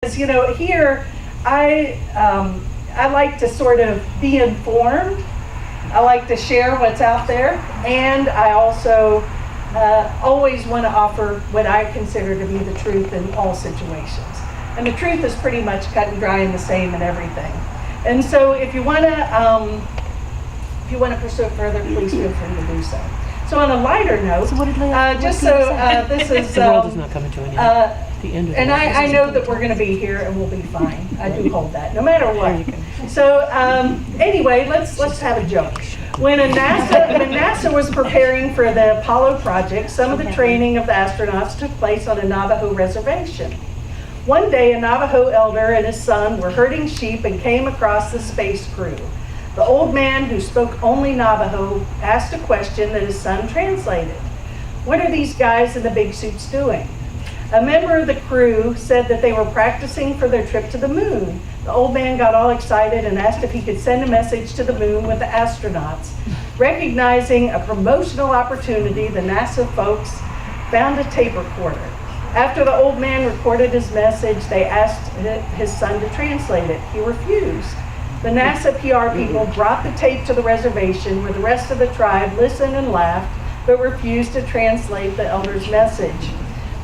Here I like to sort of be informed. I like to share what's out there, and I also always want to offer what I consider to be the truth in all situations. And the truth is pretty much cut and dry and the same in everything. And so if you want to pursue it further, please feel free to do so. So on a lighter note, this is the world is not coming to an end. The end of and I know that we're going to be here and we'll be fine. I do hold that, no matter what. So anyway, let's have a joke. When NASA was preparing for the Apollo project, some of the training of the astronauts took place on a Navajo reservation. One day, a Navajo elder and his son were herding sheep and came across the space crew. The old man, who spoke only Navajo, asked a question that his son translated. "What are these guys in the big suits doing?" A member of the crew said that they were practicing for their trip to the moon. The old man got all excited and asked if he could send a message to the moon with the astronauts. Recognizing a promotional opportunity, the NASA folks found a tape recorder. After the old man recorded his message, they asked his son to translate it. He refused. The NASA PR people brought the tape to the reservation where the rest of the tribe listened and laughed, but refused to translate the elder's message.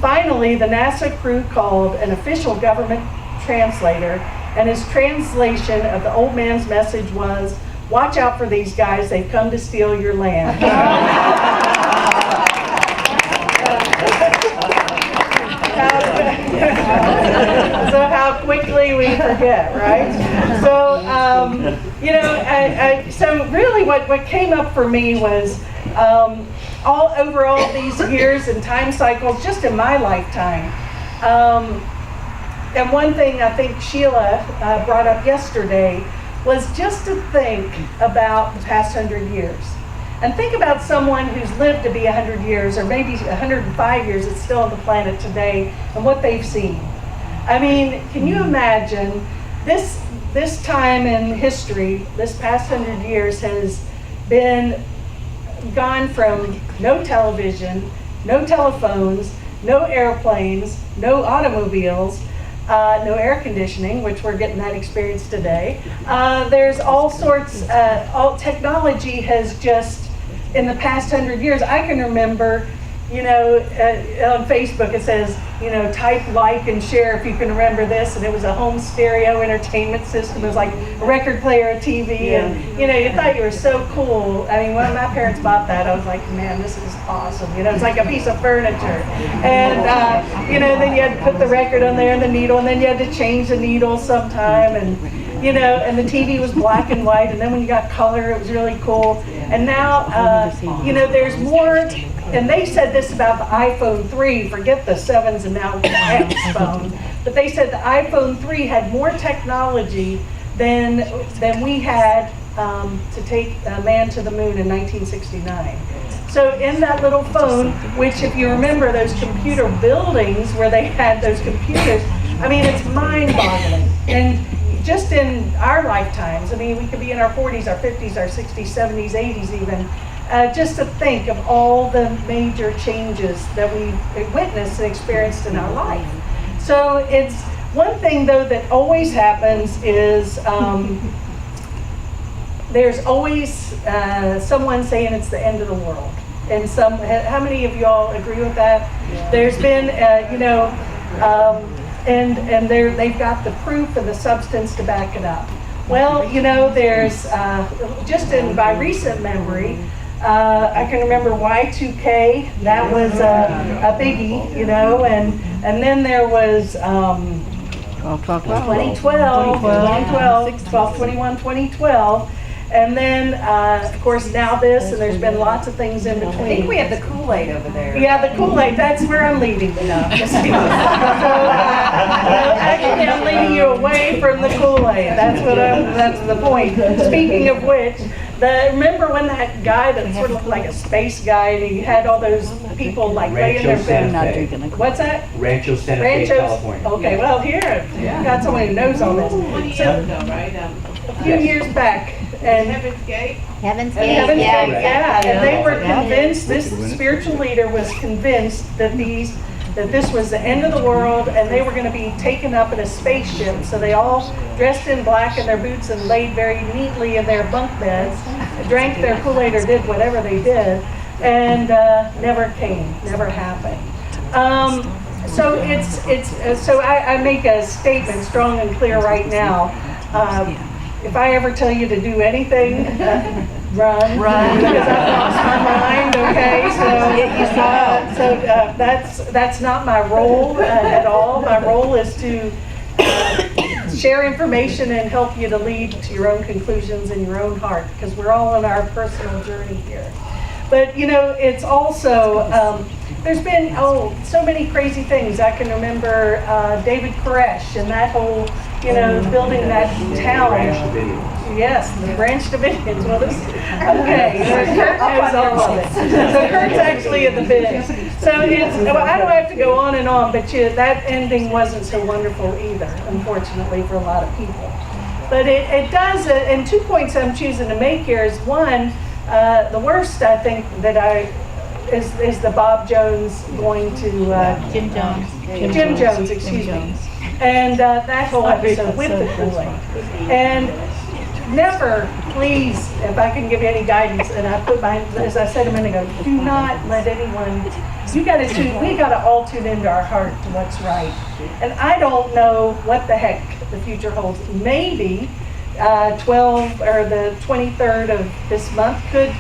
Finally, the NASA crew called an official government translator, and his translation of the old man's message was, "Watch out for these guys, they've come to steal your land." So how quickly we forget, right? So, so really what came up for me was over all these years and time cycles, just in my lifetime. And one thing I think Sheila brought up yesterday was just to think about the past 100 years. And think about someone who's lived to be 100 years, or maybe 105 years that's still on the planet today, and what they've seen. I mean, can you imagine this time in history, this past 100 years has gone from no television, no telephones, no airplanes, no automobiles, no air conditioning, which we're getting that experience today. There's all sorts, all technology has just, in the past 100 years, I can remember, on Facebook it says, type, like, and share if you can remember this, and it was a home stereo entertainment system. It was like a record player, a TV, and you thought you were so cool. I mean, when my parents bought that, I was like, man, this is awesome. It's like a piece of furniture. And then you had to put the record on there and the needle, and then you had to change the needle sometime, and and the TV was black and white, and then when you got color, it was really cool. And now, there's more. And they said this about the iPhone 3, forget the 7s and now X phone, but they said the iPhone 3 had more technology than we had to take a man to the moon in 1969. So in that little phone, which if you remember those computer buildings where they had those computers, I mean, it's mind-boggling. And just in our lifetimes, I mean, we could be in our 40s, our 50s, our 60s, 70s, 80s even, just to think of all the major changes that we witnessed and experienced in our life. So it's one thing, though, that always happens is there's always someone saying it's the end of the world. And how many of y'all agree with that? Yeah. There's been, and they've got the proof and the substance to back it up. Well, there's just by recent memory, I can remember Y2K, that was a biggie, and then there was 2012, 2012, and then of course now this, and there's been lots of things in between. I think we have the Kool-Aid over there. Yeah, the Kool-Aid, that's where I'm leading you now. Actually, I'm leading you away from the Kool-Aid. That's the point. Speaking of which, remember when that guy that sort of looked like a space guy, and he had all those people like laying their bed? What's that? Rancho Santa Fe, California. Okay, well here, got someone who knows all this. So, a few years back, and Heaven's Gate. Heaven's Heaven's Gate, Gate, yeah. And they were convinced, this spiritual leader was convinced that these that this was the end of the world and they were going to be taken up in a spaceship. So they all dressed in black in their boots and laid very neatly in their bunk beds, drank their Kool-Aid or did whatever they did, and never came, never happened. So so I make a statement strong and clear right now. If I ever tell you to do anything, run, because I've lost my mind. Okay, so that's not my role at all. My role is to share information and help you to lead to your own conclusions in your own heart, because we're all on our personal journey here. But you know, it's also there's been so many crazy things. I can remember David Koresh and that whole, you know, building that town. Ranch Davidians. Yes, the Ranch Davidians. Well, okay, Kurt knows all of it. So Kurt's actually in the biz. So it's, well, I don't have to go on and on, but that ending wasn't so wonderful either, unfortunately, for a lot of people. But it does, and 2 points I'm choosing to make here is one, the worst I think that is the Bob Jones going to Jim Jones. Jim Jones, excuse me, and that whole episode with the Kool-Aid. And never, please, if I can give you any guidance, and I put mine, as I said a minute ago, do not let anyone. We got to all tune into our heart to what's right. And I don't know what the heck the future holds. Maybe 12 or the 23rd of this month could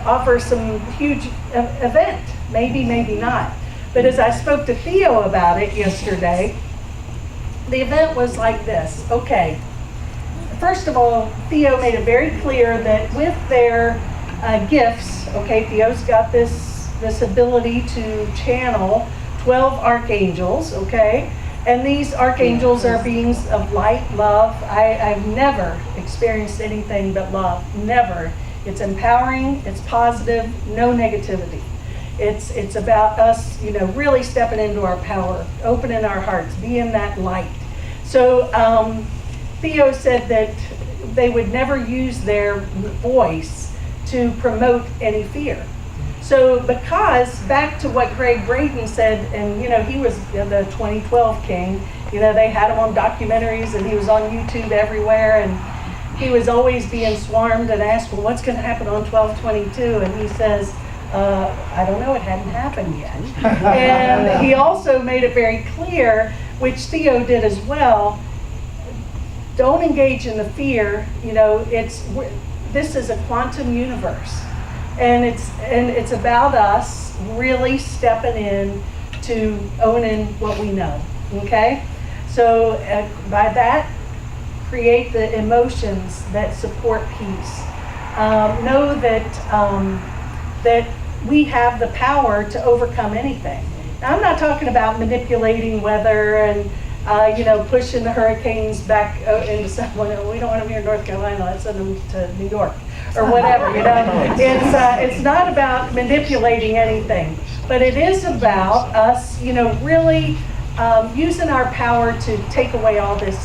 offer some huge event. Maybe, maybe not. But as I spoke to Theo about it yesterday, the event was like this. Okay, first of all, Theo made it very clear that with their gifts, okay, Theo's got this ability to channel 12 archangels, okay? And these archangels are beings of light, love. I've never experienced anything but love, never. It's empowering, it's positive, no negativity. It's about us, you know, really stepping into our power, opening our hearts, being that light. So Theo said that they would never use their voice to promote any fear. So because, back to what Greg Braden said, and you know, he was the 2012 king, you know, they had him on documentaries and he was on YouTube everywhere, and he was always being swarmed and asked, well, what's going to happen on 12/22? And he says, I don't know, it hadn't happened yet. And he also made it very clear, which Theo did as well, don't engage in the fear. You know, this is a quantum universe. And it's about us really stepping in to owning what we know, okay? So by that, create the emotions that support peace. Know that we have the power to overcome anything. Now, I'm not talking about manipulating weather and you know, pushing the hurricanes back into someone. We don't want them here in North Carolina. Let's send them to New York or whatever. You know, it's not about manipulating anything, but it is about us, you know, really using our power to take away all this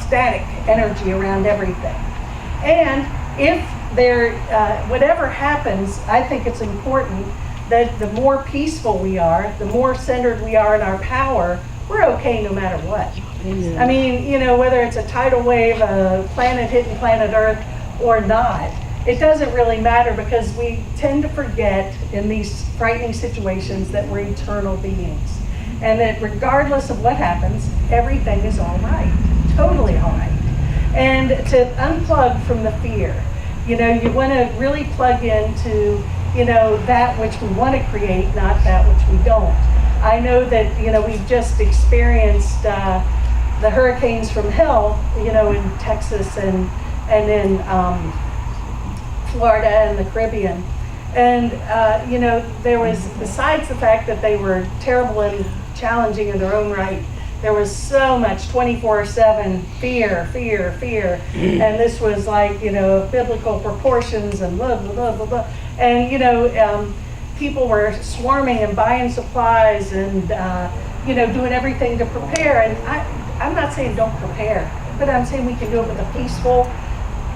static energy around everything. And if whatever happens, I think it's important that the more peaceful we are, the more centered we are in our power, we're okay no matter what. Yeah. I mean, you know, whether it's a tidal wave, a planet hitting planet Earth or not, it doesn't really matter, because we tend to forget in these frightening situations that we're eternal beings. And that regardless of what happens, everything is all right, totally all right. And to unplug from the fear, you know, you want to really plug into, you know, that which we want to create, not that which we don't. I know that, you know, we've just experienced the hurricanes from hell, you know, in Texas and in Florida and the Caribbean. And, you know, there was, besides the fact that they were terrible and challenging in their own right, there was so much 24/7 fear. And this was like, you know, biblical proportions and blah, blah, blah, blah, blah. And, you know, people were swarming and buying supplies and, you know, doing everything to prepare. And I'm not saying don't prepare, but I'm saying we can do it with a peaceful,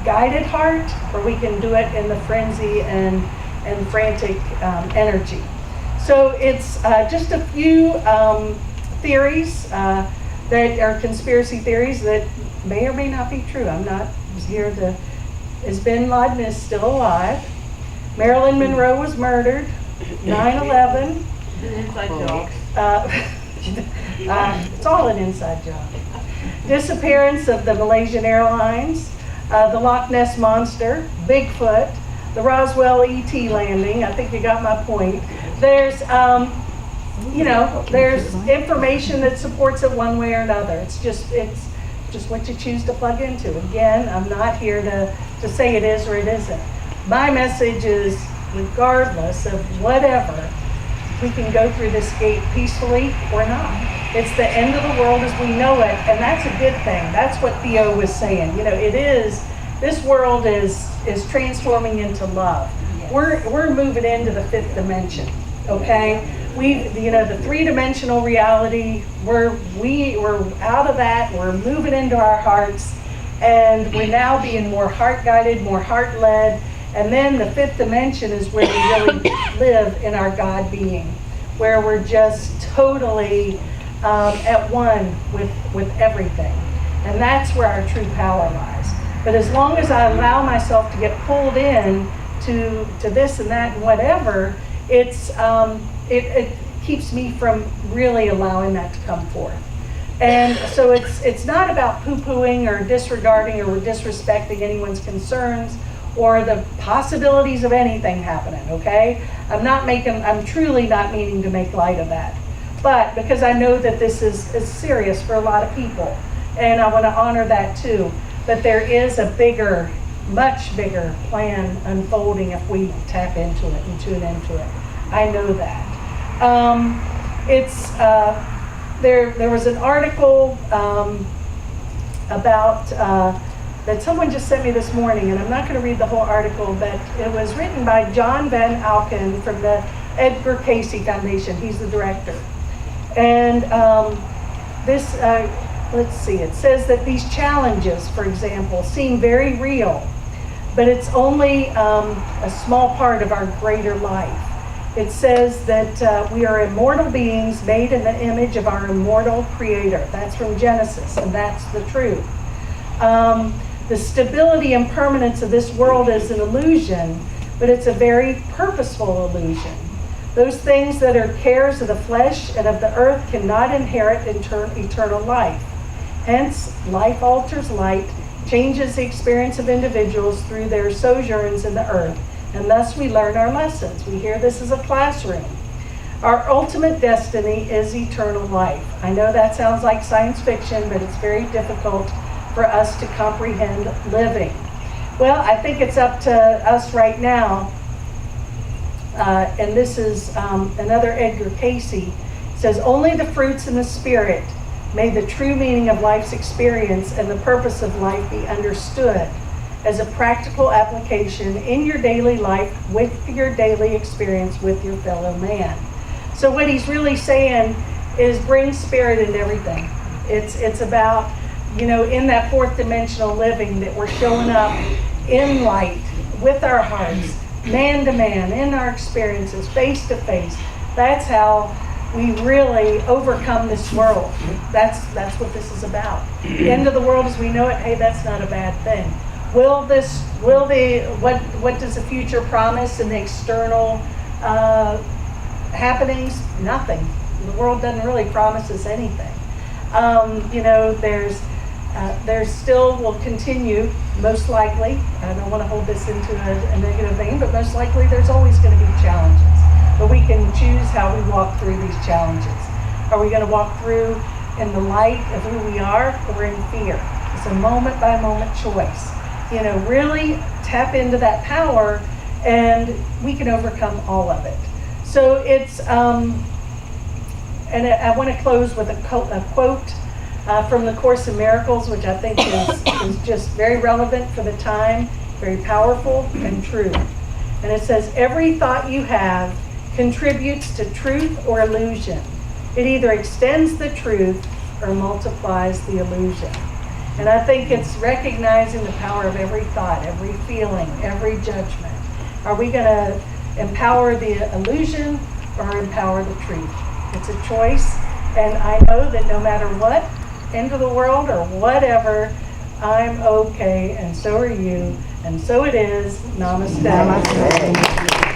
guided heart, or we can do it in the frenzy and frantic energy. So it's just a few theories that are conspiracy theories that may or may not be true. I'm not here to. Is Bin Laden is still alive? Marilyn Monroe was murdered. 9/11. Inside joke. It's all an inside job. Disappearance of the Malaysian Airlines, the Loch Ness Monster, Bigfoot, the Roswell ET landing. I think you got my point. There's, there's information that supports it one way or another. It's just what you choose to plug into. Again, I'm not here to say it is or it isn't. My message is, regardless of whatever, we can go through this gate peacefully or not. It's the end of the world as we know it, and that's a good thing. That's what Theo was saying. It is, this world is transforming into love. Yes. We're moving into the fifth dimension, okay? The three-dimensional reality, we're out of that, we're moving into our hearts, and we're now being more heart-guided, more heart-led. And then the fifth dimension is where we really live in our God being, where we're just totally at one with everything. And that's where our true power lies. But as long as I allow myself to get pulled in to this and that and whatever, it keeps me from really allowing that to come forth. And so it's not about poo-pooing or disregarding or disrespecting anyone's concerns or the possibilities of anything happening, okay? I'm truly not meaning to make light of that. But because I know that this is serious for a lot of people, and I want to honor that too, but there is a bigger, much bigger plan unfolding if we tap into it and tune into it. I know that. There was an article about that someone just sent me this morning, and I'm not going to read the whole article, but it was written by John Van Alken from the Edgar Cayce Foundation. He's the director. And let's see, it says that these challenges, for example, seem very real, but it's only a small part of our greater life. It says that we are immortal beings made in the image of our immortal Creator. That's from Genesis, and that's the truth. The stability and permanence of this world is an illusion, but it's a very purposeful illusion. Those things that are cares of the flesh and of the earth cannot inherit eternal life. Hence, life alters light, changes the experience of individuals through their sojourns in the earth, and thus we learn our lessons. We hear this as a classroom. Our ultimate destiny is eternal life. I know that sounds like science fiction, but it's very difficult for us to comprehend living. Well, I think it's up to us right now, and this is another Edgar Cayce. It says, only the fruits in the spirit may the true meaning of life's experience and the purpose of life be understood as a practical application in your daily life with your daily experience with your fellow man. So what he's really saying is bring spirit into everything. It's about, in that fourth dimensional living that we're showing up in light with our hearts, man to man, in our experiences, face to face. That's how we really overcome this world. That's what this is about. The end of the world as we know it, hey, that's not a bad thing. What does the future promise in the external happenings? Nothing. The world doesn't really promise us anything. There's still will continue, most likely. I don't want to hold this into a negative vein, but most likely there's always going to be challenges. But we can choose how we walk through these challenges. Are we going to walk through in the light of who we are, or in fear? It's a moment by moment choice. Really tap into that power, and we can overcome all of it. So it's, and I want to close with a quote from the Course in Miracles, which I think is just very relevant for the time, very powerful and true. And it says, every thought you have contributes to truth or illusion. It either extends the truth or multiplies the illusion. And I think it's recognizing the power of every thought, every feeling, every judgment. Are we going to empower the illusion, or empower the tree. It's a choice, and I know that no matter what, end of the world or whatever, I'm okay, and so are you, and so it is. Namaste. Namaste.